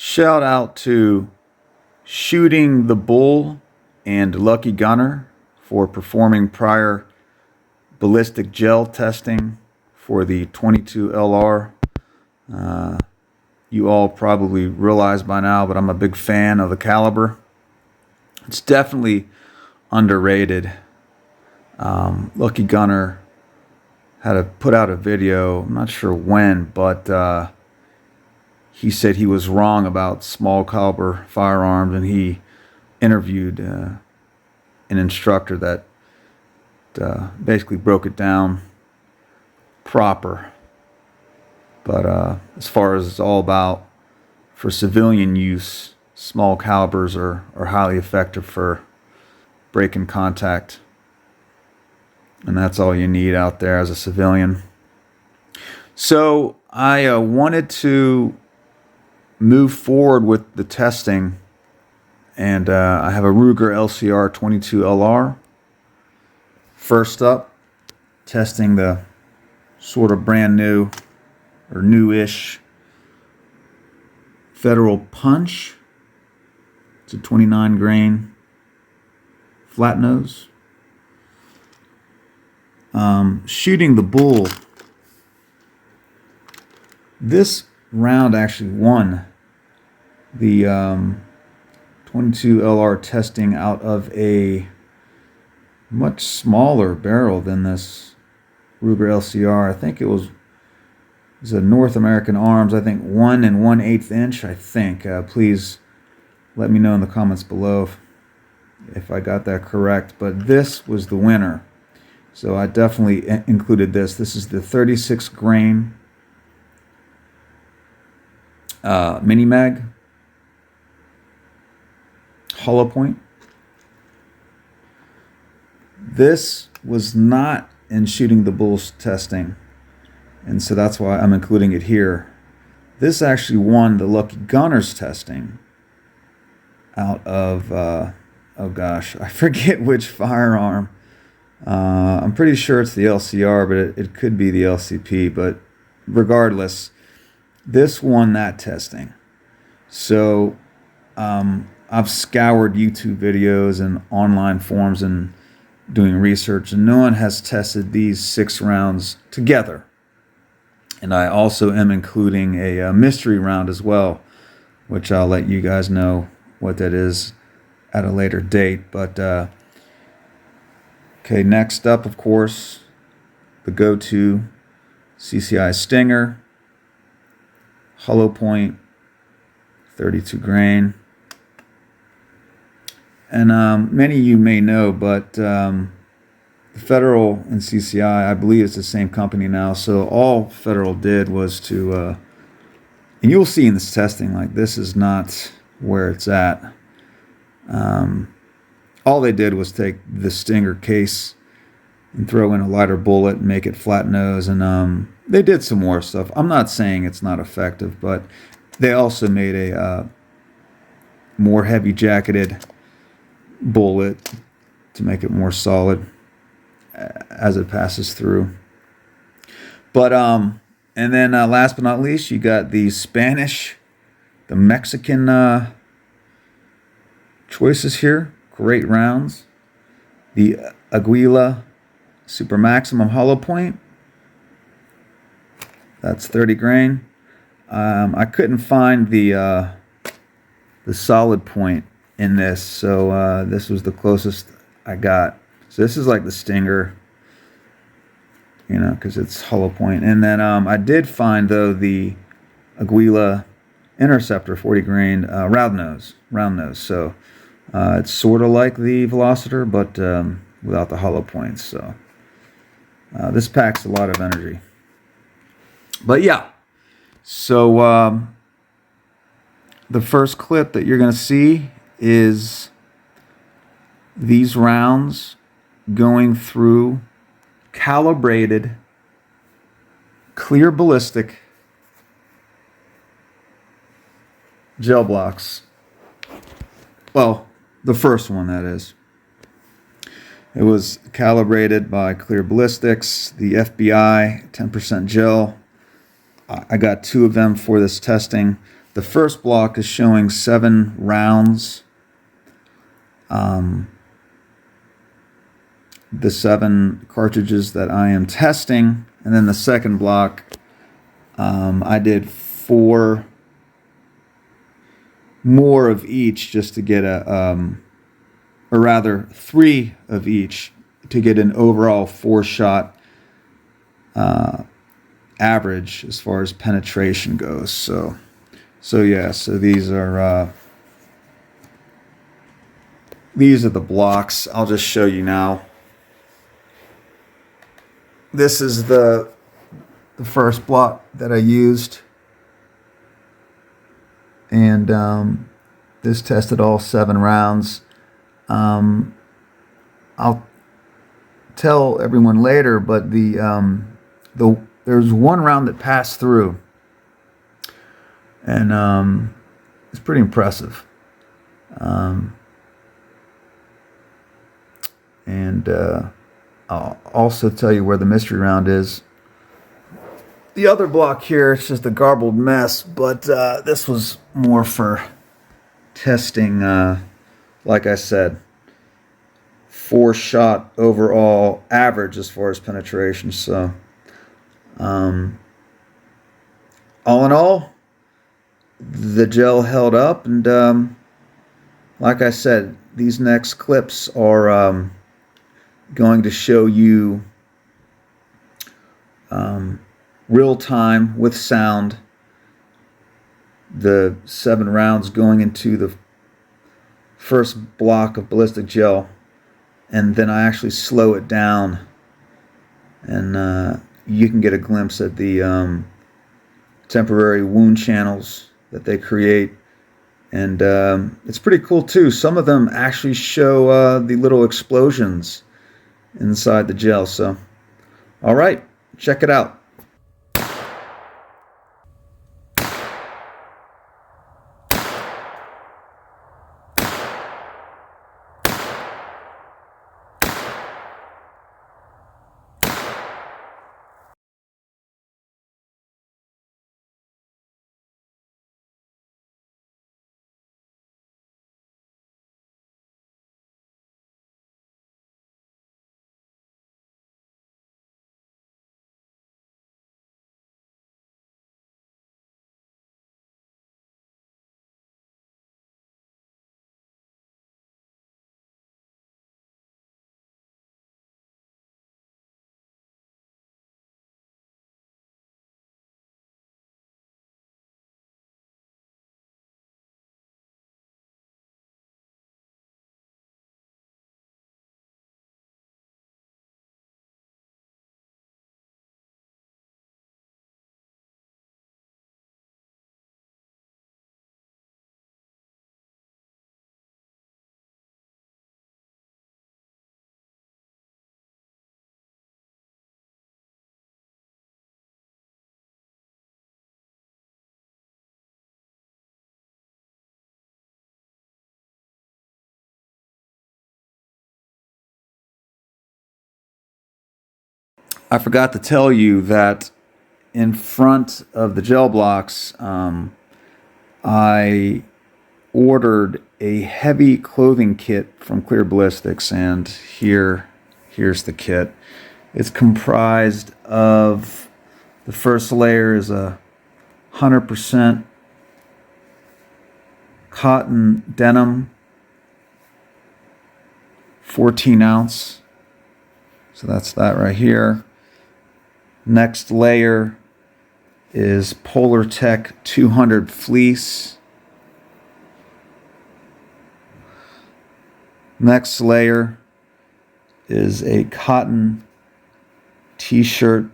Shout out to Shooting the Bull and Lucky Gunner for performing prior ballistic gel testing for the 22 LR. You all probably realize by now, but I'm a big fan of the caliber. It's definitely underrated. Lucky Gunner had to put out a video, I'm not sure when, but he said he was wrong about small caliber firearms, and he interviewed an instructor that basically broke it down proper. But as far as it's all about for civilian use, small calibers are highly effective for breaking contact. And that's all you need out there as a civilian. So I wanted to move forward with the testing. And I have a Ruger LCR 22 LR. First up, testing the sort of brand new or newish Federal Punch. It's a 29 grain flat nose. Shooting the Bull. This round actually won the 22 LR testing out of a much smaller barrel than this Ruger LCR. I think it was a North American Arms, I think 1 1/8 inch, I think. Please let me know in the comments below if I got that correct. But this was the winner. So I definitely included this. This is the 36 grain mini mag hollow point. This was not in Shooting the Bull's testing, and so that's why I'm including it here. This actually won the Lucky Gunner's testing out of oh gosh, I forget which firearm. I'm pretty sure it's the LCR, but it could be the LCP. But regardless, this won that testing. So I've scoured YouTube videos and online forums and doing research, and no one has tested these 6 rounds together. And I also am including a mystery round as well, which I'll let you guys know what that is at a later date. But okay, next up, of course, the go-to CCI Stinger, hollow point, 32 grain. And many of you may know, but the Federal and CCI, I believe it's the same company now. So all Federal did was to, and you'll see in this testing, like this is not where it's at. All they did was take the Stinger case and throw in a lighter bullet and make it flat nose. And they did some more stuff. I'm not saying it's not effective, but they also made a more heavy jacketed bullet to make it more solid as it passes through. But and then last but not least, you got the Spanish, the Mexican choices here. Great rounds. The Aguila Super Maximum hollow point. That's 30 grain. I couldn't find the solid point in this, so this was the closest I got. So this is like the Stinger, you know, because it's hollow point. And then I did find, though, the Aguila Interceptor 40 grain round nose. So it's sort of like the Velocitor, but without the hollow points. So this packs a lot of energy. But yeah, so the first clip that you're going to see is these rounds going through calibrated clear ballistic gel blocks. Well, the first one, that is. It was calibrated by Clear Ballistics, the FBI 10% gel. I got 2 of them for this testing. The first block is showing 7 rounds. The 7 cartridges that I am testing, and then the second block, I did 4 more of each just to get or rather 3 of each to get an overall 4-shot average as far as penetration goes. So yeah, so these are the blocks. I'll just show you now. This is the first block that I used, and this tested all 7 rounds. I'll tell everyone later, but there's 1 round that passed through, and it's pretty impressive. I'll also tell you where the mystery round is. The other block here, it's just a garbled mess, but this was more for testing, like I said, 4-shot overall average as far as penetration. So all in all, the gel held up, and like I said, these next clips are going to show you real time with sound the 7 rounds going into the first block of ballistic gel, and then I actually slow it down, and you can get a glimpse at the temporary wound channels that they create. And it's pretty cool too. Some of them actually show the little explosions inside the gel. So, all right, check it out. I forgot to tell you that in front of the gel blocks, I ordered a heavy clothing kit from Clear Ballistics, and here's the kit. It's comprised of, the first layer is a 100% cotton denim, 14 ounce. So that's that right here. Next layer is Polar Tech 200 fleece. Next layer is a cotton t-shirt,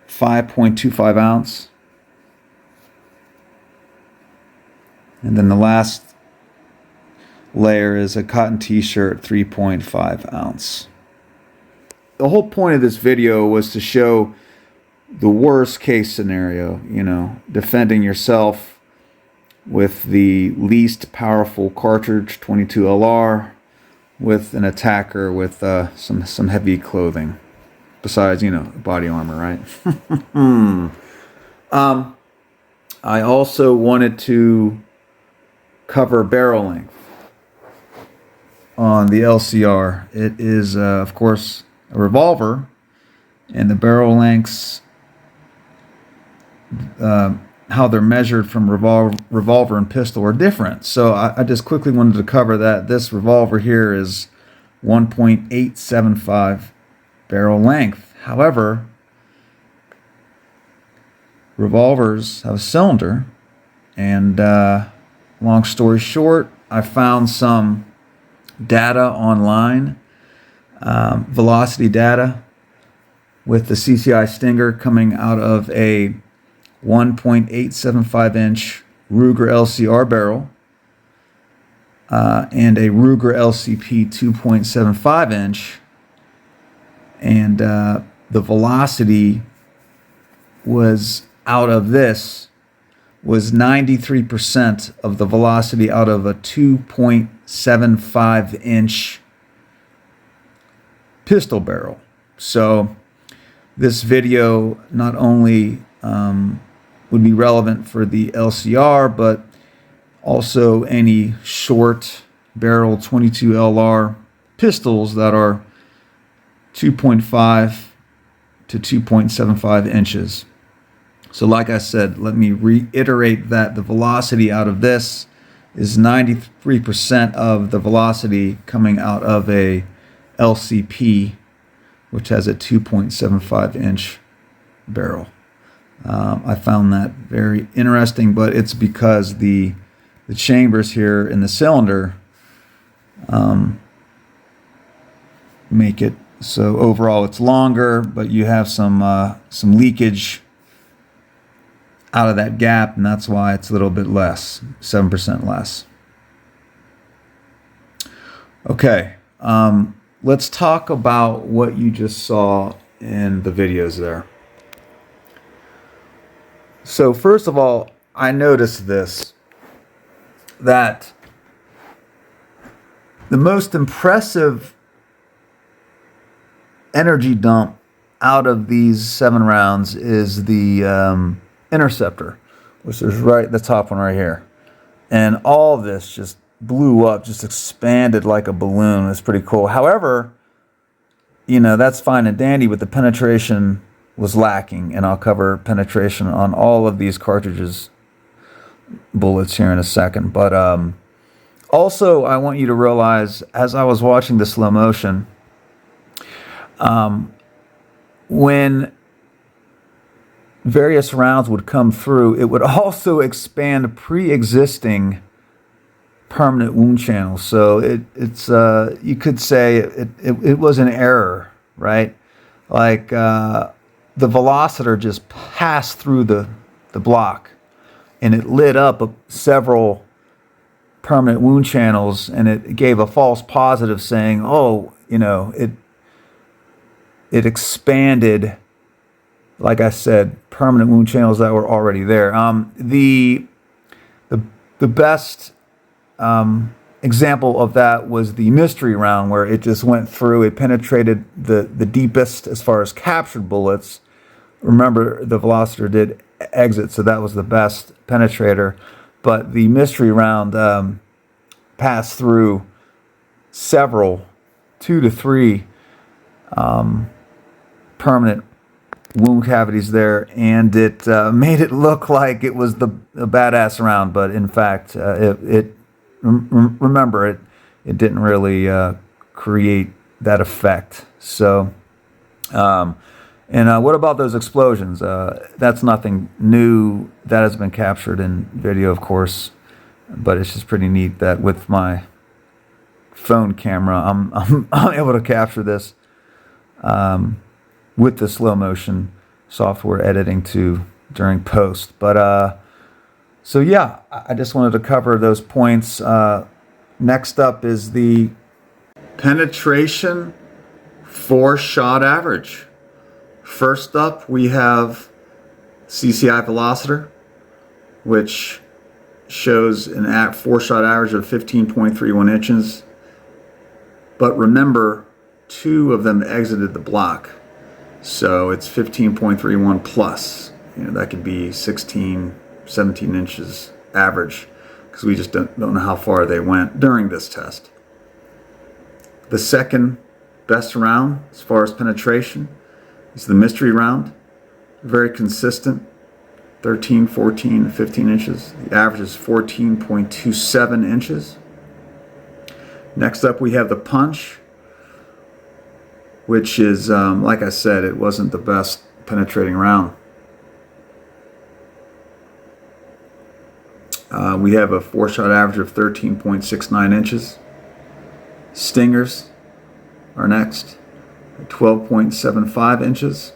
5.25 ounce. And then the last layer is a cotton t-shirt, 3.5 ounce. The whole point of this video was to show the worst case scenario, defending yourself with the least powerful cartridge, 22 LR, with an attacker with some heavy clothing, besides, body armor, right? I also wanted to cover barrel length on the LCR. It is, of course, a revolver, and the barrel lengths, how they're measured from revolver and pistol are different. So I just quickly wanted to cover that. This revolver here is 1.875 barrel length. However, revolvers have a cylinder, and long story short, I found some data online, velocity data, with the CCI Stinger coming out of a 1.875 inch Ruger LCR barrel and a Ruger LCP 2.75 inch, and the velocity was out of this was 93% of the velocity out of a 2.75 inch pistol barrel. So this video not only would be relevant for the LCR, but also any short barrel 22 LR pistols that are 2.5 to 2.75 inches. So like I said, let me reiterate that the velocity out of this is 93% of the velocity coming out of a LCP, which has a 2.75 inch barrel. I found that very interesting, but it's because the chambers here in the cylinder make it so overall it's longer, but you have some leakage out of that gap, and that's why it's a little bit less, 7% less. Okay, let's talk about what you just saw in the videos there. So first of all, I noticed this, that the most impressive energy dump out of these 7 rounds is the Interceptor, which is right the top one right here, and all of this just blew up, just expanded like a balloon. It's pretty cool. However, you know, that's fine and dandy, but the penetration was lacking, and I'll cover penetration on all of these cartridges bullets here in a second. But also I want you to realize, as I was watching the slow motion, when various rounds would come through, it would also expand pre-existing permanent wound channels. So it's you could say it was an error, right? Like the Velocitor just passed through the block, and it lit up several permanent wound channels, and it gave a false positive saying, oh, you know, it expanded, like I said, permanent wound channels that were already there. The best example of that was the mystery round, where it just went through, it penetrated the deepest as far as captured bullets. Remember, the Velocitor did exit, so that was the best penetrator. But the mystery round passed through several, 2 to 3 permanent wound cavities there, and it made it look like it was a badass round, but in fact, remember, it didn't really create that effect. So, and what about those explosions? That's nothing new. That has been captured in video, of course, but it's just pretty neat that with my phone camera, I'm able to capture this with the slow motion software editing too during post. But so yeah, I just wanted to cover those points. Next up is the penetration 4-shot average. First up, we have CCI Velocitor, which shows an 4-shot average of 15.31 inches. But remember, 2 of them exited the block, so it's 15.31 plus. that could be 16, 17 inches average, because we just don't know how far they went during this test. The second best round as far as penetration is the mystery round. Very consistent, 13, 14, 15 inches. The average is 14.27 inches. Next up we have the punch, which is, like I said, it wasn't the best penetrating round. We have a 4-shot average of 13.69 inches. Stingers are next at 12.75 inches.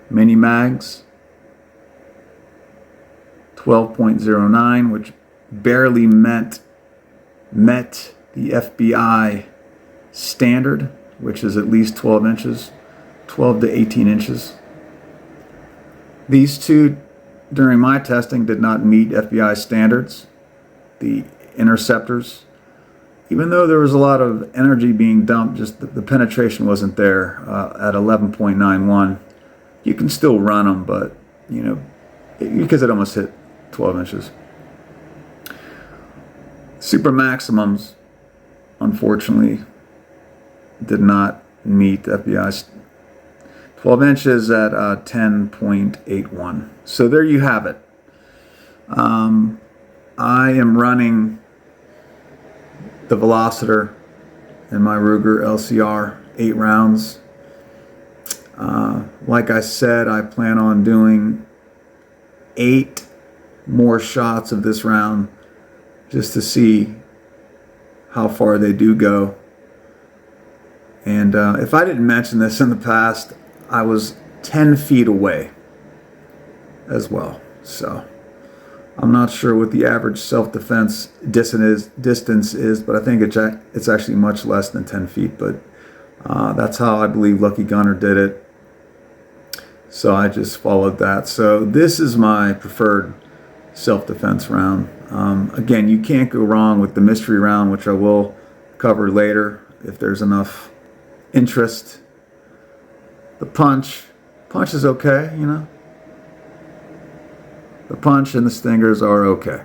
Mini mags, 12.09, which barely met the FBI standard, which is at least 12 inches, 12 to 18 inches. These two, during my testing, did not meet FBI standards. The interceptors, even though there was a lot of energy being dumped, just the penetration wasn't there at 11.91. You can still run them, but, because it almost hit 12 inches. Super maximums, unfortunately, did not meet FBI's 12 inches at 10.81. So there you have it. I am running the Velocitor in my Ruger LCR, 8 rounds. Like I said, I plan on doing 8 more shots of this round just to see how far they do go. And if I didn't mention this in the past, I was 10 feet away as well. So I'm not sure what the average self-defense distance is, but I think it's actually much less than 10 feet. But that's how I believe Lucky Gunner did it. So I just followed that. So this is my preferred self-defense round. Again, you can't go wrong with the mystery round, which I will cover later if there's enough interest. The punch is okay, The punch and the stingers are okay.